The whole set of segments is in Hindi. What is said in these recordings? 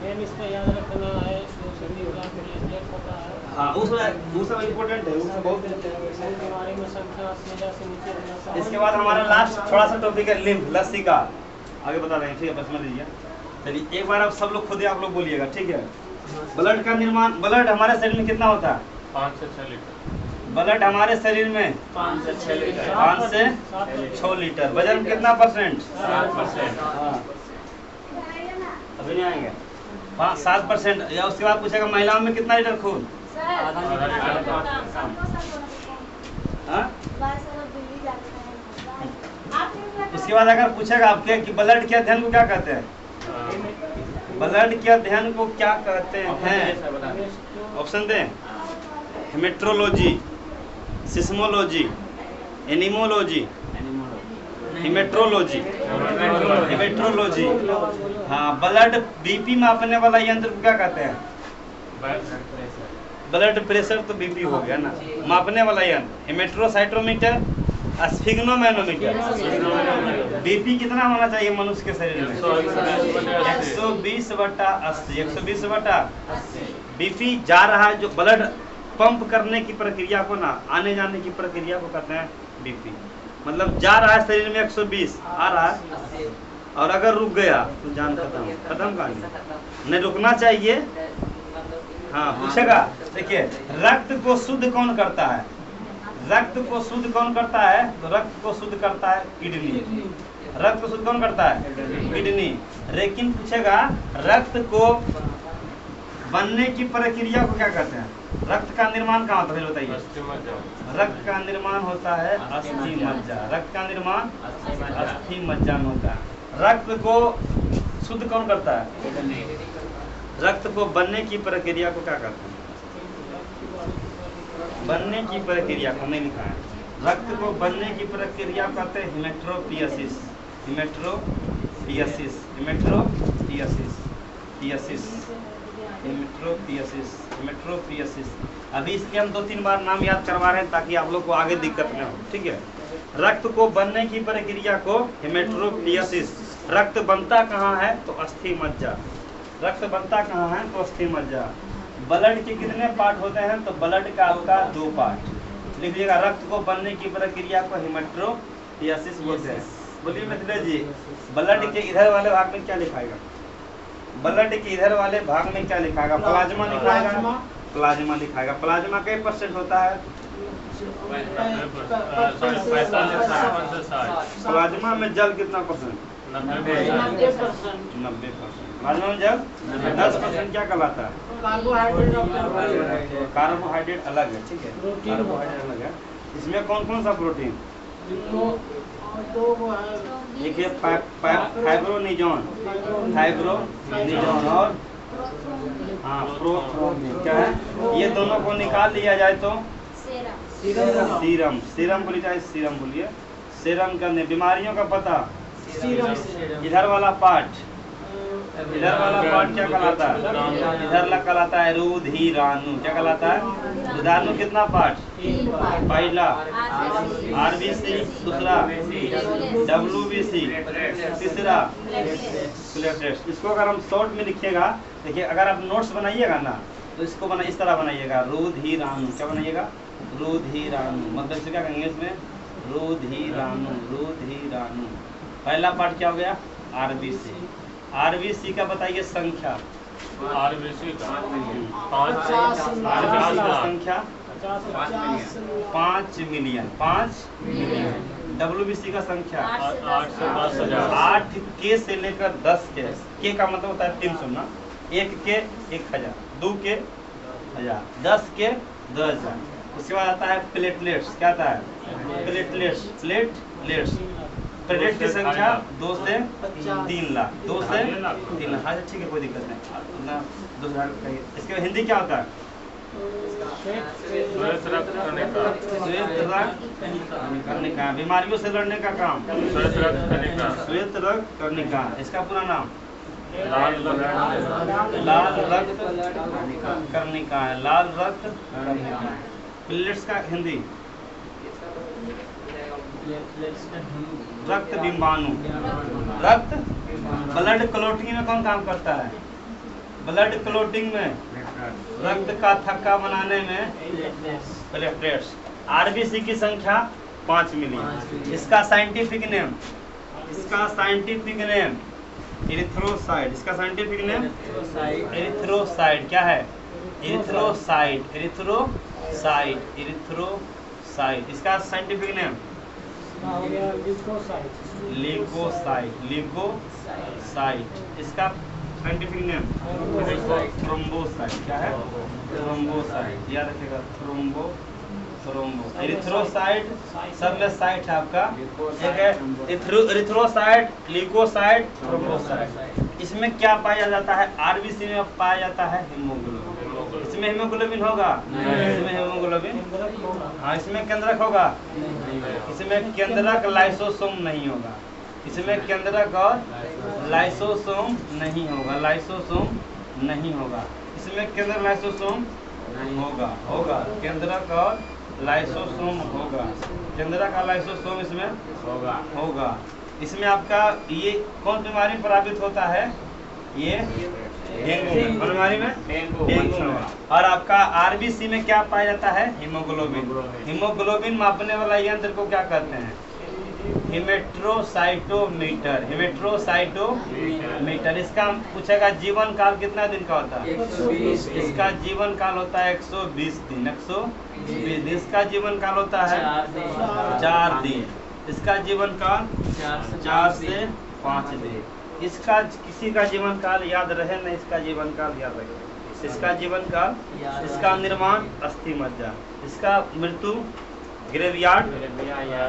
मेन इसको याद रखना है, होता है। हाँ वो सब इम्पोर्टेंट है, वो सब बहुत। बीमारी में संख्या से नीचे रहना। इसके बाद हमारा लास्ट थोड़ा सा टॉपिक है लिम्फ, लस्सी का, आगे बता रहे हैं, ठीक है, बस समझ लीजिए। चलिए एक बार आप सब लोग खुद ही आप लोग बोलिएगा, ठीक है। ब्लड का निर्माण, ब्लड हमारे शरीर में कितना होता है? 5 से 6 लीटर। ब्लड हमारे शरीर में 5 से 6 लीटर। 5 से 6 लीटर। वजन कितना परसेंट? 7%। हाँ अभी नहीं आएंगे। 7%। या उसके बाद पूछेगा महिलाओं में कितना लीटर खून? हाँ? उसके बाद अगर पूछेगा आपके कि ब्लड के अध्ययन को क्या कहते हैं? ब्लड के अध्ययन को क्या कहते हैं? ऑप्शन दें। हेमेट्रोलॉजी, सिस्मोलॉजी, एनिमोलॉजी, हेमेट्रोलॉजी, हेमेट्रोलॉजी। हाँ, ब्लड बीपी मापने वाला यंत्र को क्या कहते हैं? ब्लड प्रेशर तो बीपी हो गया ना, मापने वाला यंत्र हेमेट्रोसाइटोमीटर, स्फिग्नोमेनोमीटर। बीपी कितना होना चाहिए मनुष्य के शरीर में? 120/80। 120/80। बीपी जा रहा है, जो ब्लड पंप करने की प्रक्रिया को ना, आने जाने की प्रक्रिया को कहते हैं बीपी। मतलब जा रहा है शरीर में 120, आ रहा है, और अगर रुक गया तो जान खत्म कहानी। नहीं रुकना चाहिए। हाँ पूछेगा, देखिए रक्त को शुद्ध कौन करता है? रक्त को शुद्ध कौन करता है? तो रक्त को शुद्ध करता है किडनी। रक्त को शुद्ध कौन करता है? किडनी। लेकिन पूछेगा रक्त को बनने की प्रक्रिया को क्या कहते हैं? रक्त का निर्माण कहाँ होता है बताइए? रक्त का निर्माण होता है अस्थि मज्जा। रक्त का निर्माण अस्थि मज्जा में होता है। रक्त को शुद्ध कौन करता है? रक्त को बनने की प्रक्रिया को क्या कहते हैं? बनने की प्रक्रिया को नहीं लिखा है। रक्त को बनने की प्रक्रिया कहते हैं हेमेट्रोपियसिस। हेमेट्रोपियसिस, हेमेट्रोपियसिस, पियसिस, हेमेट्रोपियसिस, हेमेट्रोपियसिस। अभी इसके हम 2-3 बार नाम याद करवा रहे हैं ताकि आप लोग को आगे दिक्कत न हो, ठीक है। रक्त को बनने की प्रक्रिया को हेमेट्रोपियसिस। रक्त बनता कहाँ है? तो अस्थि मज्जा। रक्त बनता कहाँ है? तो अस्थि मज्जा। ब्लड के कितने पार्ट होते हैं? तो ब्लड का आपका 2 पार्ट। लिखिएगा, रक्त को बनने की प्रक्रिया को हेमेट्रोपियसिस बोलते हैं। बोलिए मिथिलेश जी, ब्लड के इधर वाले भाग में क्या लिखाएगा? ब्लड के इधर वाले भाग में क्या लिखाएगा? प्लाज्मा लिखाएगा। प्लाज्मा लिखाएगा। प्लाज्मा कई परसेंट होता है? प्लाज्मा में जल कितना परसेंट? 90%। प्लाज्मा में जल 10% क्या कहलाता है? कार्बोहाइड्रेट अलग है, ठीक है, कार्बोहाइड्रेट अलग है। इसमें कौन कौन सा प्रोटीन? देखिए फाइब्रोनिजोन, फाइब्रोनिजोन और हाँ प्रोथ्रोम्बिन क्या है? ये दोनों को निकाल लिया जाए तो सीरम। सीरम बोलिए, चाहे सीरम बोलिए। सीरम करने बीमारियों का पता। इधर वाला पार्ट, इधर वाला पार्ट क्या कहलाता है? इधर कहलाता है रुधिराणु। क्या कहलाता है? रुधिराणु कितना पार्ट? पहला आरबीसी, दूसरा डब्ल्यूबीसी, तीसरा प्लेटलेट्स। इसको अगर हम शॉर्ट में लिखिएगा, देखिए अगर आप नोट्स बनाइएगा ना तो इसको बना इस तरह बनाइएगा, रुधिराणु। क्या बनाइएगा? रुधिराणु। मतलब से क्या इंग्लिश में? रुधिराणु, रुधिराणु। पहला पार्ट क्या हो गया? आरबीसी। आरबीसी का बताइए संख्या। आरबीसी का 5 संख्या 5 मिलियन। 5 मिलियन। डब्ल्यूबीसी का संख्या 8 से 10,000। 8 के से लेकर 10 के का मतलब होता है 300 ना। 1 के 1000, 2 के 1000, 10 के 10,000। उसके बाद आता है प्लेटलेट्स। क्या आता है? प्लेटलेट्स। प्लेटलेट्स प्लेट की संख्या 2 से 3 लाख। 2 से 3 लाख। अच्छा ठीक है, कोई दिक्कत नहीं ना। दूसरा इसके हिंदी क्या होता है? श्वेत रक्त कणिका। श्वेत रक्त कणिका, बीमारियों से लड़ने का काम। श्वेत रक्त कणिका। श्वेत रक्त कणिका। इसका पूरा नाम लाल रक्त लाल रक्त कणिका है। लाल रक्त कणिका। प्लेट्स का हिंदी रक्त बिंबाणु। रक्त ब्लड क्लोटिंग में कौन काम करता है? ब्लड क्लोटिंग में, रक्त का थक्का बनाने में प्लेटलेट्स। आरबीसी की संख्या 5 मिलियन। इसका साइंटिफिक नेम, एरिथ्रोसाइट। इसका साइंटिफिक नेम एरिथ्रोसाइट। क्या है? एरिथ्रोसाइट। इसका साइंटिफिक नेम ल्यूकोसाइट। इसका साइंटिफिक नेम थ्रोम्बोसाइट। क्या है? थ्रोम्बोसाइट। याद रखिएगा, थ्रोम्बो। एरिथ्रोसाइट सब में साइट है आपका, एक है एरिथ्रोसाइट, ल्यूकोसाइट, थ्रोम्बोसाइट। इसमें क्या पाया जाता है? आरबीसी में पाया जाता है हीमोग्लोबिन। इसमें हीमोग्लोबिन होगा? इसमें हीमोग्लोबिन, हाँ। इसमें केंद्रक होगा? इसमें केंद्रक लाइसोसोम नहीं होगा। इसमें केंद्रक और लाइसोसोम नहीं होगा। इसमें केंद्र लाइसोसोम होगा। केंद्रक और लाइसोसोम होगा। केंद्रक का लाइसोसोम इसमें होगा। इसमें आपका ये कौन बीमारी प्रभावित होता है? ये डेंगू बीमारी में, डेंगू में। और आपका आरबीसी में क्या पाया जाता है? हीमोग्लोबिन। हीमोग्लोबिन मापने वाला यंत्र को क्या कहते हैं? हिमेट्रोसाइटोमीटर। इसका पूछेगा जीवन काल कितना दिन का होता है? 120 दिन। इसका जीवन काल होता है 120 दिन। 120 दिन। इसका जीवन काल होता है 4 दिन। इसका जीवन काल 4 से 5 दिन। इसका किसी का जीवन काल याद रहे न, इसका जीवन काल याद रखे। इसका जीवन काल, इसका निर्माण अस्थि मज्जा, इसका मृत्यु ग्रेवयार्ड,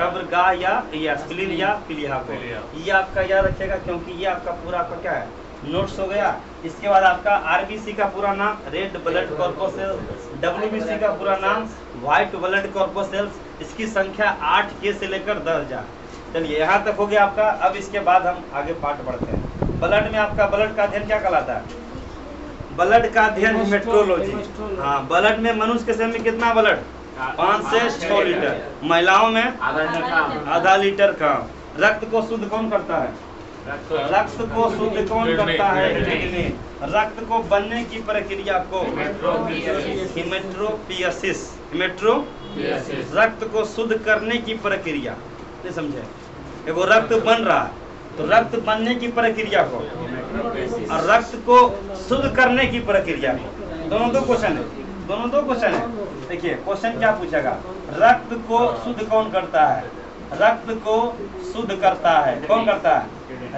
कब्रगाह या स्प्लीन या पिलिया को। ये आपका याद रखिएगा, क्योंकि ये आपका पूरा आपका क्या है? नोट्स हो गया। इसके बाद आपका आरबीसी का पूरा नाम रेड ब्लड कॉर्पोसेल्स, डब्ल्यूबीसी का पूरा नाम व्हाइट ब्लड कॉर्पोसेल्स। इसकी संख्या 8K से लेकर 10,000। चलिए यहाँ तक हो गया आपका। अब इसके बाद हम आगे पार्ट बढ़ते हैं। ब्लड में आपका ब्लड का अध्ययन क्या कहलाता है? ब्लड का अध्ययन हिमेट्रोलॉजी। हाँ, ब्लड में मनुष्य के शरीर में कितना ब्लड? 5 से 6 लीटर। महिलाओं में आधा लीटर का। रक्त को शुद्ध कौन करता है? रक्त को शुद्ध कौन करता है? किडनी। रक्त को बनने की प्रक्रिया को हिमेट्रोपियसिस। रक्त को शुद्ध करने की प्रक्रिया, नहीं समझे? एगो रक्त बन रहा है, तो रक्त बनने की प्रक्रिया को और रक्त को शुद्ध करने की प्रक्रिया को, दोनों दो क्वेश्चन है। देखिए क्वेश्चन क्या पूछेगा? रक्त को शुद्ध कौन करता है? रक्त को शुद्ध करता है कौन करता है?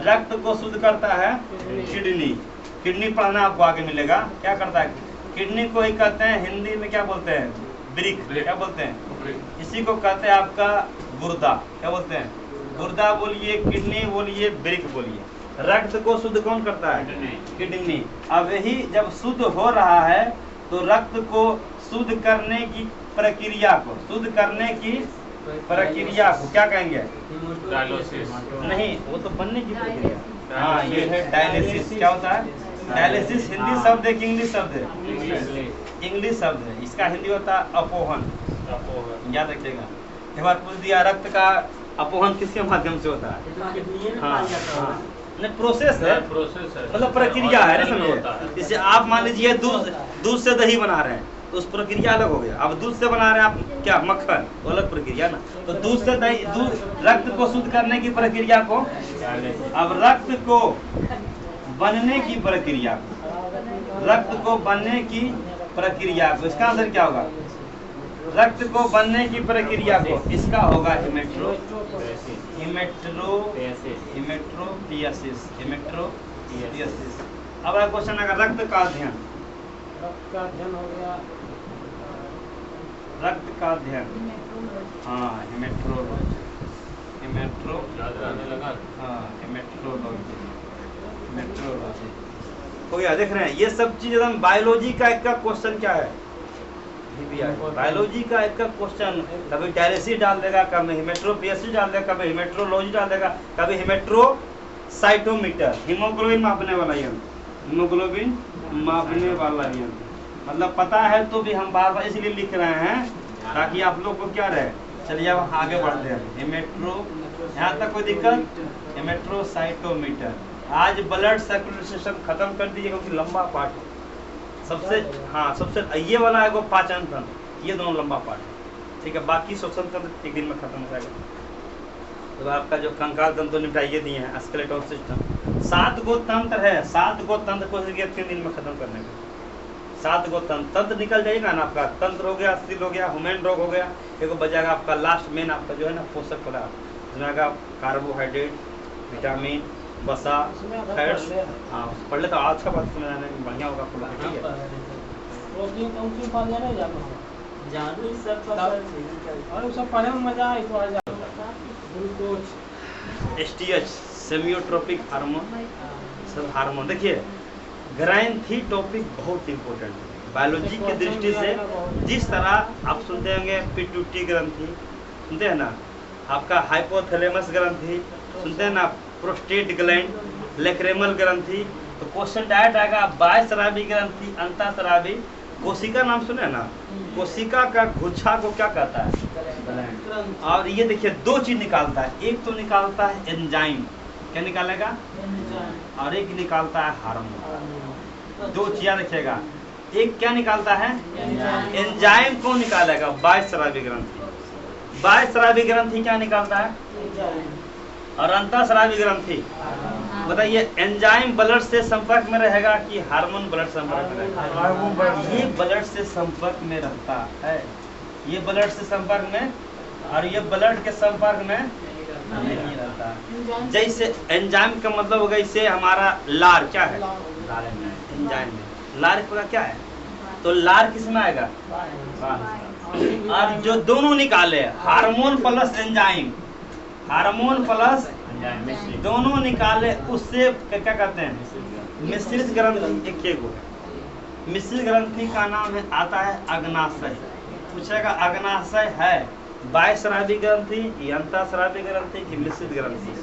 रक्त को शुद्ध करता है किडनी। किडनी पढ़ना आपको आगे मिलेगा। क्या करता है? किडनी को ही कहते हैं हिंदी में क्या बोलते हैं? ब्रिक। क्या बोलते हैं? इसी को कहते हैं आपका गुर्दा। क्या बोलते हैं? गुर्दा बोलिए, किडनी बोलिए, ब्रिक बोलिए। रक्त को शुद्ध कौन करता है? किडनी। अब यही जब शुद्ध हो रहा है तो रक्त को शुद्ध करने की प्रक्रिया को क्या कहेंगे? डायलिसिस। नहीं, वो तो बनने की प्रक्रिया। हाँ, ये है डायलिसिस। क्या होता है? डायलिसिस हिंदी शब्द है कि इंग्लिश शब्द है? इंग्लिश शब्द है। इसका हिंदी होता है अपोहन। याद रखिएगा। एक बार पूछ दिया, रक्त का अपोहन किसके माध्यम से होता है? हाँ, नहीं प्रोसेस है, मतलब प्रक्रिया है ना, समझे? जैसे आप मान लीजिए दूध से दही बना रहे हैं, तो उस प्रक्रिया अलग हो गया। अब दूध से बना रहे हैं आप क्या? मक्खन, वो अलग प्रक्रिया ना। तो दूध से दही, रक्त को शुद्ध करने की प्रक्रिया को, अब रक्त को बनने की प्रक्रिया को, इसका आंसर क्या होगा? रक्त को बनने की प्रक्रिया को, इसका होगा हिमेट्रोपियसिस। अब क्वेश्चन अगर रक्त का अध्ययन हो गया। रक्त का अध्ययन, हाँ, हिमेट्रोलॉजी। हो गया। देख रहे हैं ये सब चीज एकदम बायोलॉजी का एक का क्वेश्चन क्या है? बायोलॉजी का एक का क्वेश्चन कभी डायलिसिस डाल देगा, कभी हिमेट्रोपियसिस डाल देगा, कभी हिमेट्रोलॉजी डाल देगा, कभी हिमेट्रोसाइटोमीटर, हीमोग्लोबिन मापने वाला यंत्र। मतलब पता है तो भी हम बार बार इसलिए लिख रहे हैं ताकि आप लोग को क्या रहे। चलिए अब आगे बढ़ते हैं। यहाँ तक कोई दिक्कत? हिमेट्रोसाइटोमीटर। आज ब्लड सर्कुलेशन खत्म कर दीजिए क्योंकि लंबा पार्ट सबसे हाँ सबसे ये वाला है वो पाचन तंत्र, ये दोनों लंबा पार्ट है, ठीक है। बाकी श्वसन तंत्र एक दिन में खत्म हो जाएगा। तो आपका जो कंकाल तंत्र तो निपटाइए दिए हैं, स्केलेटल सिस्टम 7 गो तंत्र है, 7 गो तंत्र को 3 दिन में खत्म करने का। 7 गो तंत्र निकल जाएगा ना आपका, तंत्र हो गया, स्त्री हो गया, ह्यूमन रोग हो गया, एक बजाएगा आपका लास्ट मेन आपका जो है ना पोषक पदार्थ, जिसमें कार्बोहाइड्रेट, विटामिन, वसा, फैट्स। हाँ पढ़ ले तो आज का बात सुना जाने में बढ़िया होगा आपको, ठीक है। प्रोटीन कौन सी बात जाने जानो जानू सब और सब पढ़ने में मजा आई तो आ जाओ ग्लूकोज एसटीएच सेमियोट्रोपिक हार्मोन, सब हार्मोन। देखिए ग्रंथि टॉपिक बहुत इंपॉर्टेंट है बायोलॉजी की दृष्टि से। जिस तरह आप सुनते होंगे पिट्यूटरी ग्रंथि, सुनते हैं ना, आपका हाइपोथैलेमस ग्रंथि सुनते हैं ना, प्रोस्टेट ग्लैंड, लेक्रेमल ग्रंथि। तो क्वेश्चन डायरेक्ट आएगा बाह्यस्रावी ग्रंथि, अंतःस्रावी। कोशिका नाम सुने ना, कोशिका का गुच्छा को क्या कहता है? ग्लैंड। और ये देखिए 2 चीज निकालता है, एक तो निकालता है एंजाइम, क्या निकालेगा? और एक निकालता है हार्मोन। 2 चीज़ देखिएगा, एक क्या निकालता है? एंजाइम को निकालेगा बाह्यस्रावी ग्रंथि। बाह्यस्रावी ग्रंथि क्या निकालता है? और अंतःस्रावी ग्रंथि बताइए, एंजाइम ब्लड से संपर्क में रहेगा कि हार्मोन ब्लड संपर्क में रहेगा? ये ब्लड से संपर्क में रहता है, ये ब्लड से संपर्क में, और ये ब्लड के संपर्क में नहीं रहता। जैसे एंजाइम का मतलब होगा, इसे हमारा लार क्या है? एंजाइम में लार का क्या है? तो लार किस में आएगा? और जो दोनों निकाले hormone plus enzyme, hormone plus दोनों निकाले, उससे क्या कहते हैं? मिश्रित ग्रंथि। एक को मिश्रित ग्रंथि का नाम है आता है अग्नाशय। पूछेगा अग्नाशय है बाह्यस्रावी ग्रंथि, अंतःस्रावी ग्रंथि की मिश्रित ग्रंथि?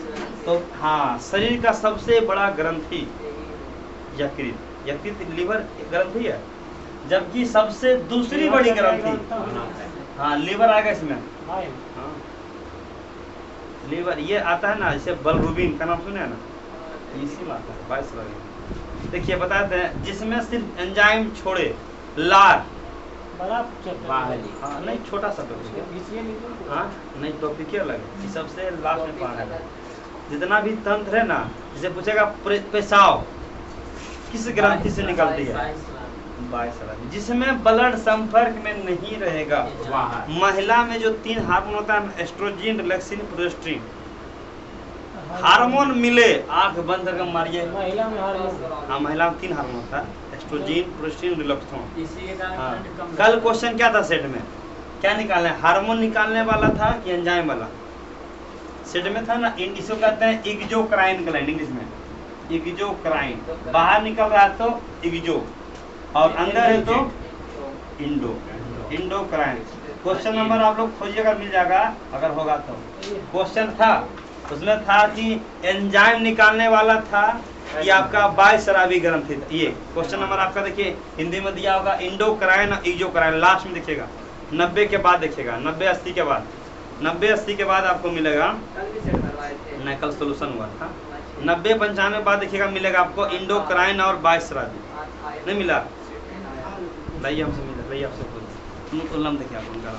तो हाँ, शरीर का सबसे बड़ा ग्रंथि यकृत, यकृत लीवर ग्रंथि है, जबकि सबसे दूसरी बड़ी ग्रंथि हाँ लीवर आएगा इसमें। हाँ लीवर ये आता है ना, जैसे बलरूबिन का नाम सुने हैं ना, इसी में आता है बाह्यस्रावी। देखिए बताते हैं, जिसमें सिर्फ एंजाइम छोड़े लार बड़ा हाँ नहीं छोटा सा टॉपिक, हाँ नहीं टॉपिक अलग है, सबसे लास्ट में पाना है। जितना भी तंत्र है ना, जैसे पूछेगा पेशाब किस ग्रंथि से निकलती है? बाह्यस्रावी। जिसमें ब्लड संपर्क में नहीं रहेगा। महिला में जो 3 हार्मोन होता है, एस्ट्रोजन, रिलैक्सिन, प्रोजेस्टेरोन, हार्मोन मिले, आंख बंद करके मारिए। महिला में हार्मोन, हाँ महिला में 3 हार्मोन होता है, एस्ट्रोजन, प्रोजेस्टेरोन, रिलैक्सोन। हाँ कल क्वेश्चन क्या था सेट में, क्या निकालना है? हार्मोन निकालने वाला था कि एंजाइम वाला? सेट में था ना, इसको कहते हैं एक्सोक्राइन ग्लैंड, इंग्लिश में एक्सोक्राइन। बाहर निकल रहा है तो एक्सो, और अंदर है तो इंडो, इंडोक्राइन। क्वेश्चन नंबर आप लोग खोजिएगा, मिल जाएगा अगर होगा तो। क्वेश्चन था उसमें था कि एंजाइम निकालने वाला था कि आपका बाह्यस्रावी ग्रंथि था। ये क्वेश्चन नंबर आपका देखिए हिंदी में दिया होगा, इंडोक्राइन और एक्सोक्राइन। लास्ट में देखिएगा 90 के बाद देखिएगा, 90-80 के बाद, 90-80 के बाद आपको मिलेगा। नहीं कल सोल्यूशन हुआ था। 90-95 बाद देखिएगा मिलेगा आपको इंडोक्राइन और बाह्यस्रावी। नहीं मिला? लाइए हमसे मिला, लाइए आपसे पूछ देखिए आप उनका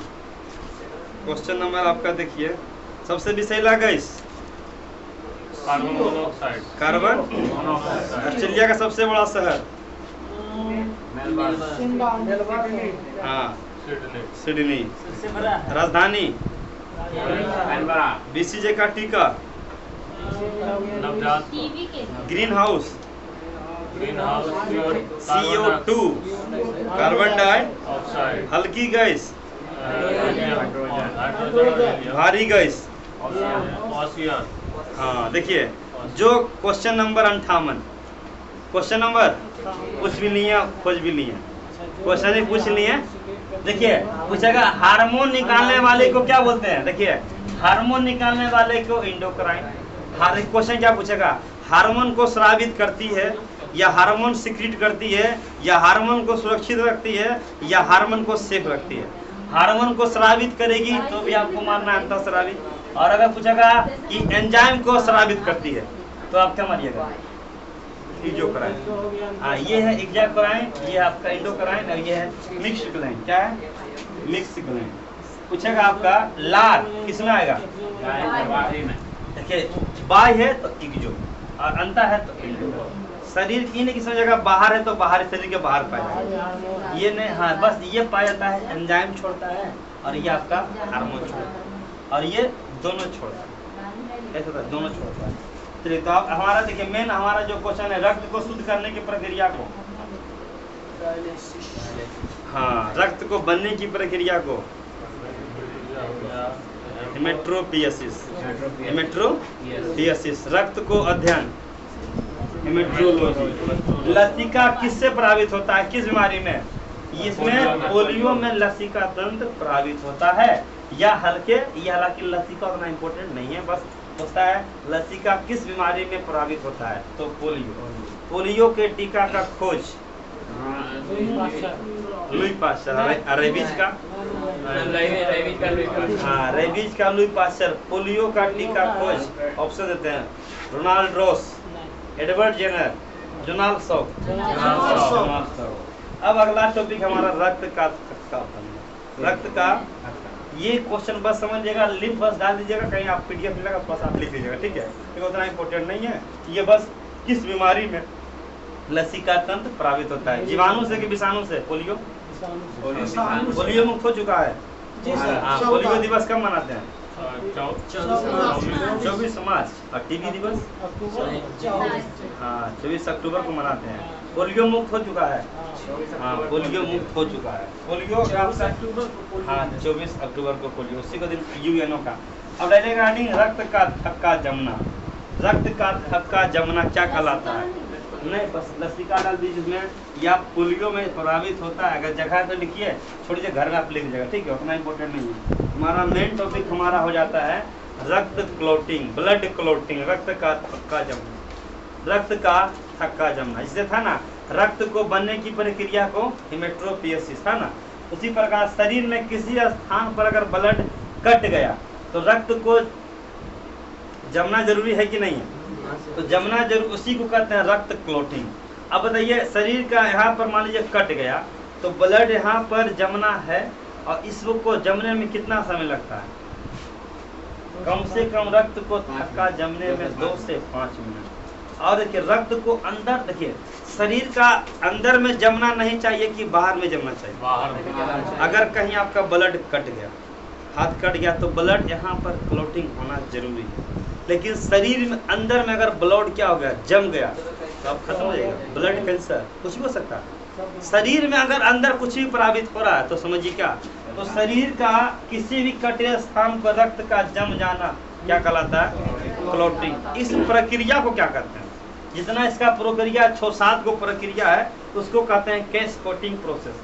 क्वेश्चन नंबर आपका देखिए, सबसे विषय लगा इस कार्बन मोनोऑक्साइड। कार्बन ऑस्ट्रेलिया का सबसे बड़ा शहर? हाँ सिडनी। राजधानी? बीसीजे का टीका? Green house? CO2 carbon dioxide. हल्की गैस? भारी गैस? हाँ देखिए जो क्वेश्चन नंबर 58, क्वेश्चन नंबर कुछ भी नहीं है, खोज भी नहीं है, क्वेश्चन ही कुछ नहीं है। देखिए पूछेगा हार्मोन निकालने वाले को क्या बोलते हैं? देखिए हार्मोन निकालने वाले को इंडोक्राइन। क्वेश्चन क्या पूछेगा? हार्मोन को स्रावित करती है, या हार्मोन सिक्रीट करती है, या हार्मोन को सुरक्षित रखती है, या हार्मोन को सेफ रखती है? हार्मोन को स्रावित करेगी तो भी आपको मानना है अंतःस्रावी। और अगर पूछेगा कि एंजाइम को स्रावित करती है तो आप क्या मानिएगा? इक्जोक्राइन। हाँ, ये है इक्जोक्राइन, ये है आपका इंडोक्राइन, और ये है मिक्स्ड ग्लैंड। क्या है? Mixed gland. पूछेगा आपका लार किसमें आएगा? देखिए, बाय है तो इक्जो और अंता है तो इंडो। शरीर की नहीं किसी जगह बाहर है तो बाहर, शरीर के बाहर पाया जाएगा। ये नहीं, हाँ बस ये पाया जाता है, एंजाइम छोड़ता है और ये आपका हार्मोन छोड़ता है, और ये दोनों छोड़ता है। ऐसा था, दोनों छोड़ता है। चलिए, तो आप हमारा देखिए मेन हमारा जो क्वेश्चन है, रक्त को शुद्ध करने की प्रक्रिया को, हाँ रक्त को बनने की प्रक्रिया को हेमेटोपियसिस, हेमेटोपियसिस, रक्त को अध्ययन हेमेट्रोलॉजी। लसिका किससे प्रभावित होता है, किस बीमारी में? इसमें पोलियो में लसिका तंत्र प्रभावित होता है, या हल्के, यह हालांकि लसिका उतना इम्पोर्टेंट नहीं है, बस होता है लसिका किस बीमारी में प्रभावित होता है, तो पोलियो। पोलियो के टीका का खोज लुई पास्चर, रेबीज का हाँ रेबीज का लुई पास्चर। पोलियो का टीका खोज ऑप्शन देते हैं, Ronald Ross, Edward Jenner, Jonas Salk. अब अगला टॉपिक हमारा रक्त का थक्का। रक्त का ये क्वेश्चन बस समझिएगा, लिंक बस डाल दीजिएगा, कहीं आप पीडीएफ मिलेगा बस आप लिख लीजिएगा, ठीक है, क्योंकि उतना इम्पोर्टेंट नहीं है। ये बस किस बीमारी में लसिका तंत्र प्रभावित होता है, जीवाणु से कि विषाणु से? पोलियो, पोलियो मुक्त हो चुका है। हाँ, पोलियो दिवस कब मनाते हैं? 24 मार्च। और टीबी दिवस हाँ 24 अक्टूबर को मनाते हैं। पोलियो मुक्त हो चुका है, हाँ पोलियो मुक्त हो चुका है। पोलियो हाँ 24 अक्टूबर को पोलियो, उसी को दिन यूएनओ का। अब रिगार्डिंग रक्त का थक्का जमना, रक्त का थक्का जमना क्या कहलाता है? नहीं बस लसिका डाल दीजिए इसमें, या पोलियो में प्रभावित होता है, अगर जगह तो लिखिए, छोड़िए घर में आप लिख लीजिएगा, ठीक है, उतना इम्पोर्टेंट नहीं है। हमारा मेन टॉपिक हमारा हो जाता है रक्त क्लोटिंग, ब्लड क्लोटिंग, रक्त का थक्का जमना। रक्त का थक्का जमना, इससे था ना रक्त को बनने की प्रक्रिया को हेमेटोपियसिस था ना, उसी प्रकार शरीर में किसी स्थान पर अगर ब्लड कट गया तो रक्त को जमना जरूरी है कि नहीं है? तो जमना जरूर, उसी को कहते हैं रक्त क्लोटिंग। अब बताइए, शरीर का यहाँ पर मान लीजिए कट गया तो ब्लड यहाँ पर जमना है, और इसको जमने में कितना समय लगता है? कम से कम रक्त को थक्का जमने में 2 से 5 मिनट। और देखिए रक्त को अंदर, देखिए शरीर का अंदर में जमना नहीं चाहिए कि बाहर में जमना चाहिए? बाहर। अगर कहीं आपका ब्लड कट गया, हाथ कट गया, तो ब्लड यहाँ पर क्लोटिंग होना जरूरी है। लेकिन शरीर में अंदर में अगर ब्लड क्या हो गया, जम गया, तो अब खत्म हो जाएगा। ब्लड कैंसर कुछ भी हो सकता है। शरीर में अगर अंदर कुछ भी प्रभावित हो रहा है तो समझिए क्या, तो शरीर का किसी भी कटे स्थान पर रक्त का जम जाना क्या कहलाता है? क्लोटिंग। इस प्रक्रिया को क्या कहते हैं? जितना इसका प्रक्रिया 6-7 को प्रक्रिया है, उसको कहते हैं कैस्केडिंग प्रोसेस।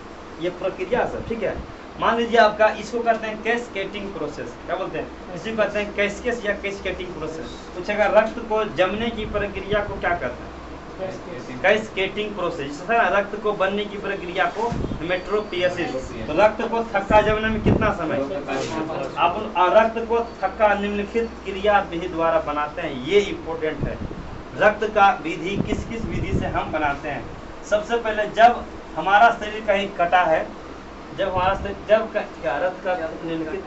ये प्रक्रिया सर, ठीक है। मान लीजिए आपका, इसको कहते हैं कैस्केडिंग प्रोसेस। क्या बोलते हैं? इसी को कहते हैं कैस्केस या कैस्केडिंग प्रोसेस। पूछेगा रक्त को जमने की प्रक्रिया को क्या कहते हैं? Cascading process. जिस तरह रक्त को बनने की प्रक्रिया को हेमेटोपियसिस। तो रक्त को थक्का जमने में कितना समय? आप रक्त को थक्का निम्नलिखित क्रिया विधि द्वारा बनाते हैं, ये इम्पोर्टेंट है। रक्त का विधि किस किस विधि से हम बनाते हैं? सबसे पहले जब हमारा शरीर कहीं कटा है, जब हमारा क्या रक्त का निम्नलिखित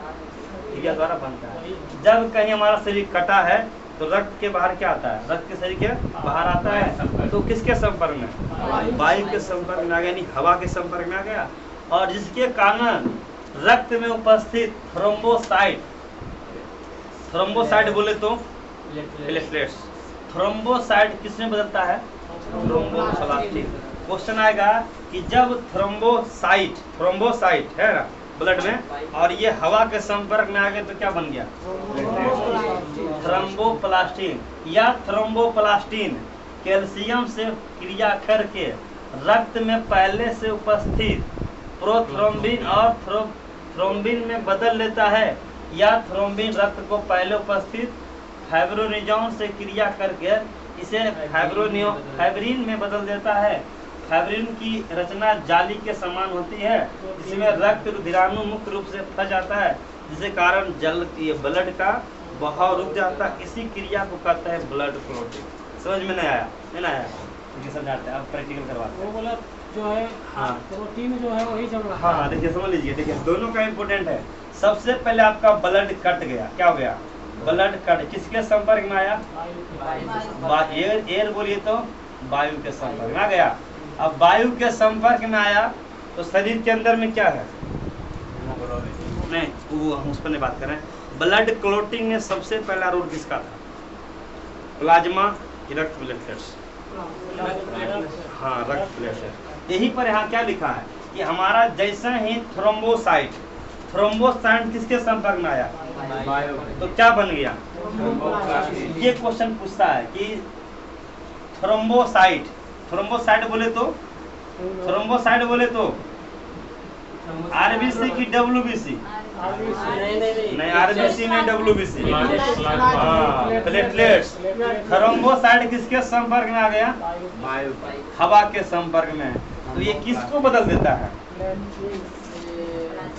क्रिया द्वारा बनता है। जब कहीं हमारा शरीर कटा है तो रक्त के बाहर क्या आता है? रक्त के शरीर के बाहर आता है, तो किसके संपर्क में? वायु के संपर्क में आ गया, यानी हवा के संपर्क में आ गया, और जिसके कारण रक्त में उपस्थित थ्रोम्बोसाइट, थ्रोम्बोसाइट बोले तो प्लेटलेट्स, थ्रोम्बोसाइट किसमें बदलता है? थ्रोम्बोप्लास्टिन। क्वेश्चन आएगा कि जब थ्रोम्बोसाइट है ना ब्लड में, और ये हवा के संपर्क में आ गए तो क्या बन गया? थ्रोम्बोप्लास्टिन। या थ्रोम्बोप्लास्टिन कैल्शियम से क्रिया करके रक्त में पहले से उपस्थित प्रोथ्रोम्बिन और थ्रोम्बिन में बदल लेता है, या थ्रोम्बिन रक्त को पहले उपस्थित फाइब्रोनिजोन से क्रिया करके इसे फाइब्रिन में बदल देता है। फाइब्रिन की रचना जाली के समान होती है, जिसमें रक्त रुधिराणु मुक्त रूप से फंस जाता है, जिसके कारण जल ये ब्लड का बहाव रुक जाता है। इसी क्रिया को कहते हैं ब्लड क्लोटिंग। समझ में नहीं आया? नहीं आया? ये सब जानते हैं, अब प्रैक्टिकल करवाते वो हैं। बोला जो है हाँ। प्रोटीन जो है वही जम रहा है। हाँ देखिए समझ लीजिए, देखिए दोनों का इम्पोर्टेंट है। सबसे पहले आपका ब्लड कट गया, क्या हो गया? ब्लड कट किसके संपर्क में आया? एयर बोलिए तो वायु के संपर्क में आ गया। अब वायु के संपर्क में आया तो शरीर के अंदर में क्या है? नहीं, वो हम उस पर नहीं बात कर रहे हैं। ब्लड क्लोटिंग में सबसे पहला रोल किसका था? प्लाज्मा की रक्त प्लेटलेट्स। हाँ रक्त प्लेटलेट। यही पर यहाँ क्या लिखा है कि हमारा जैसे ही थ्रोम्बोसाइट किसके संपर्क में आया तो क्या बन गया? ये क्वेश्चन पूछता है कि थ्रोम्बोसाइट बोले तो आरबीसी की डब्ल्यूबीसी? नहीं, आरबीसी नहीं, डब्ल्यूबीसी। हाँ प्लेटलेट्स। थ्रोम्बोसाइट किसके संपर्क में आ गया? हवा के संपर्क में। तो ये किसको बदल देता है?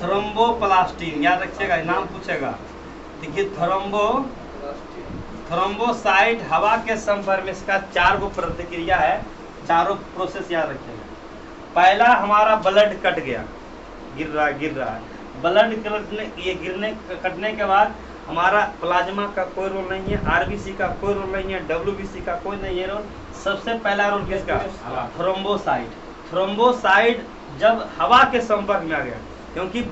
थ्रोम्बोप्लास्टिन। याद रखिएगा, नाम पूछेगा। देखिए थ्रोम्बोसाइट हवा के संपर्क में, इसका 4 गो प्रतिक्रिया है, चारों प्रोसेस याद रखिएगा। पहला हमारा ब्लड कट गया, गिर रहा है। ब्लड कटने के बाद हमारा प्लाज्मा का कोई रोल नहीं है, आरबीसी का कोई रोल नहीं है, डब्ल्यूबीसी का कोई नहीं है रोल। सबसे पहला रोल किसका? थ्रोम्बोसाइट जब हवा के संपर्क में आ गया, क्योंकि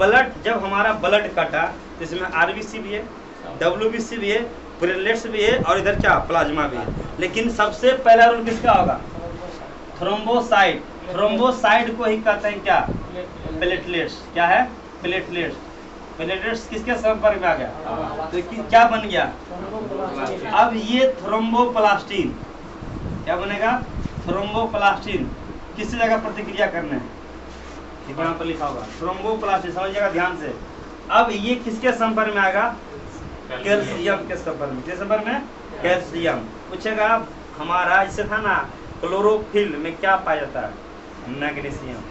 जब हमारा ब्लड कटा तो इसमें आरबीसी भी है, डब्ल्यूबीसी भी है, प्लेटलेट्स भी है और इधर क्या प्लाज्मा भी है। लेकिन सबसे पहला रोल किसका होगा? थ्रोम्बोसाइट को ही कहते हैं क्या? प्लेटलेट्स। क्या है? प्लेटलेट्स किसके संपर्क में आ गया तो क्या बन गया? अब ये थ्रोम्बोप्लास्टिन क्या बनेगा? थ्रोम्बोप्लास्टिन किस जगह प्रतिक्रिया करने हैं? यहाँ पर लिखा होगा थ्रोम्बोप्लास्टिन, समझिएगा ध्यान से। अब ये किसके संपर्क में आएगा? कैल्शियम के संपर्क में। किस संपर्क में? कैल्शियम। पूछेगा हमारा जैसे था ना क्लोरोफिल में क्या पाया जाता है? मैग्नीशियम।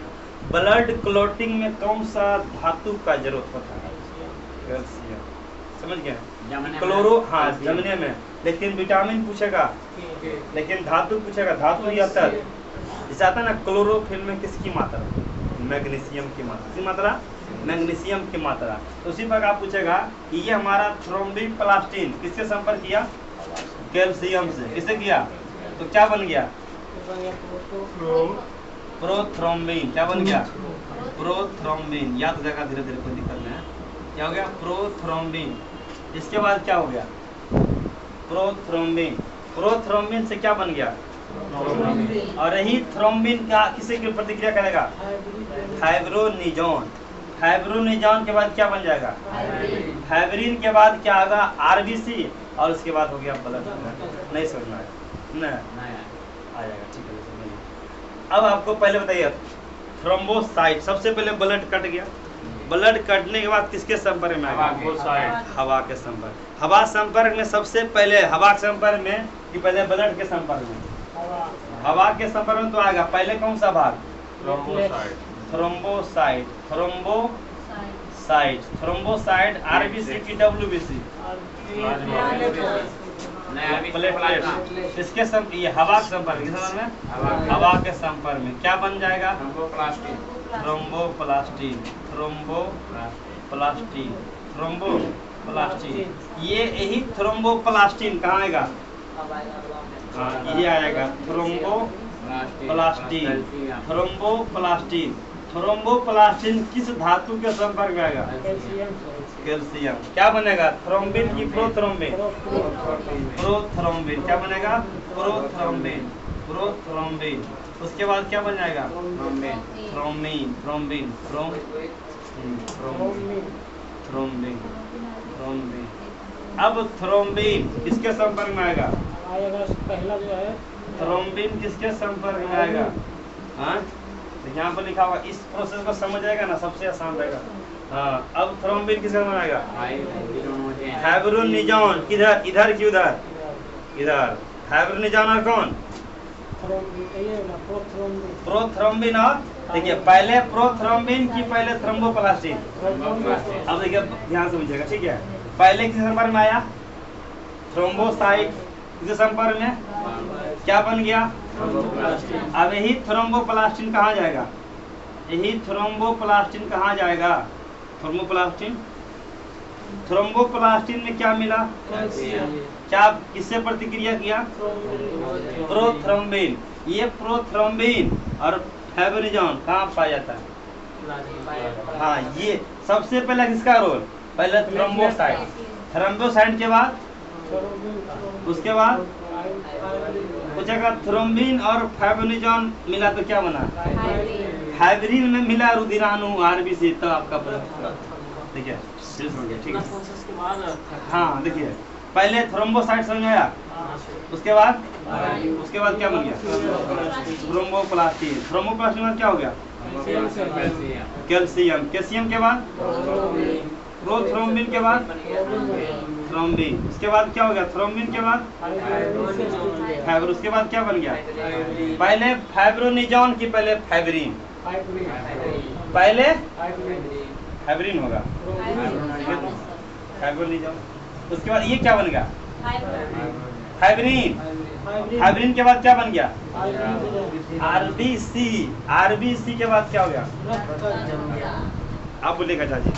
ब्लड क्लोटिंग में कौन सा धातु का जरूरत होता है? कैल्शियम। समझ गए? क्लोरो हाँ जमने में। लेकिन विटामिन पूछेगा, लेकिन धातु पूछेगा, धातु या तत्व। जैसे आता है ना क्लोरोफिल में किसकी मात्रा? मैग्नीशियम की मात्रा। किसकी मात्रा? मैग्नीशियम की मात्रा। तो उसी पर आप पूछेगा कि ये हमारा थ्रोम्बोप्लास्टिन किससे संपर्क किया? कैल्शियम से। किससे किया? तो क्या बन गया? प्रोथ्रोम्बिन। क्या बन गया? प्रोथ्रोम्बिन। याद हो जाएगा धीरे धीरे, कोई दिक्कत नहीं है। क्या हो गया? प्रोथ्रोम्बिन। इसके बाद क्या हो गया? प्रोथ्रोम्बिन से क्या बन गया? और यही थ्रोम्बिन का किसी की प्रतिक्रिया करेगा? फाइब्रोनिजोन के बाद क्या बन जाएगा? फाइब्रिन के बाद क्या होगा? आरबीसी। और उसके बाद हो गया ब्लड। नहीं समझना है? नहीं आ जाएगा, ठीक है। अब आपको पहले बताइए, थ्रोम्बोसाइट सबसे पहले ब्लड कट गया, ब्लड कटने के बाद किसके संपर्क में आएगा? हवा के संपर्क। हवा संपर्क में सबसे पहले हवा के संपर्क में कि पहले ब्लड के संपर्क में? हवा के संपर्क में तो आएगा पहले कौन सा भाग? थ्रोम्बोसाइट आरबीसी की डब्ल्यूबीसी? प्लेटलेट्स। इसके ये हवा के संपर्क में, हवा के संपर्क में क्या बन जाएगा? थ्रोम्बोप्लास्टिन। ये यही थ्रोम्बोप्लास्टिन कहाँ आएगा? ये आएगा थ्रोम्बोप्लास्टिन किस धातु के संपर्क में आएगा? कैल्शियम। क्या बनेगा? थ्रोम्बिन की प्रोथ्रोम्बिन? क्या बनेगा? प्रोथ्रोम्बिन। उसके बाद क्या बन जाएगा? थ्रोम्बिन। अब थ्रोम्बिन किसके संपर्क में आएगा? पहला जो है थ्रोम्बिन किसके संपर्क में आएगा? हाँ तो यहाँ पर लिखा हुआ, इस प्रोसेस को समझ जाएगा ना, सबसे आसान रहेगा। हाँ अब थ्रोम्बिन किसके संपर्क में आएगा? फाइब्रोनिजोन। किधर? इधर की उधर? इधर। फाइब्रोनिजोन और कौन? प्रोथ्रोम्बिन। और देखिए पहले प्रोथ्रोम्बिन की पहले थ्रोम्बोप्लास्टिन। अब देखिए ध्यान से समझिएगा, ठीक है। पहले किस संपर्क में आया? थ्रोम्बोसाइट। किस संपर्क में? क्या बन गया? अब यही थ्रोम्बोप्लास्टिन कहाँ जाएगा? यही थ्रोम्बोप्लास्टिन कहाँ जाएगा? थ्रोम्बोप्लास्टिन, थ्रोम्बोप्लास्टिन में क्या मिला? क्या किससे प्रतिक्रिया किया? प्रोथ्रोम्बिन। ये प्रोथ्रोम्बिन और फाइब्रिनोजन कहाँ पाया जाता है? हाँ, ये सबसे पहले किसका रोल? पहले थ्रोम्बोसाइट, थ्रोम्बोसाइट के बाद उसके बाद पूछेगा थ्रोम्बिन और फाइब्रिनोजन मिला तो क्या बना? फाइब्रिन में मिला रुधिराणु आरबीसी, तो आपका देखिए ठीक है। हाँ देखिए, पहले थ्रोम्बोसाइट समझ आया, उसके बाद क्या बन गया? थ्रोम्बोप्लास्टिन। थ्रोम्बोप्लास्टिन में क्या हो गया? कैल्शियम। कैल्शियम के बाद प्रोथ्रोम्बिन के बाद थ्रोम्बिन। उसके बाद क्या हो गया? थ्रोम्बिन के बाद फाइब्र। उसके बाद क्या बन गया? पहले फाइब्रोनिजॉन की पहले फाइब्रिन, पहले फाइब्रिन होगा फाइब्रोनिजॉन। उसके बाद ये क्या बन गया? फाइब्रिन। फाइब्रिन के बाद क्या बन गया? आरबीसी। आरबीसी के बाद क्या हो गया? आप बोलिएगा चाची।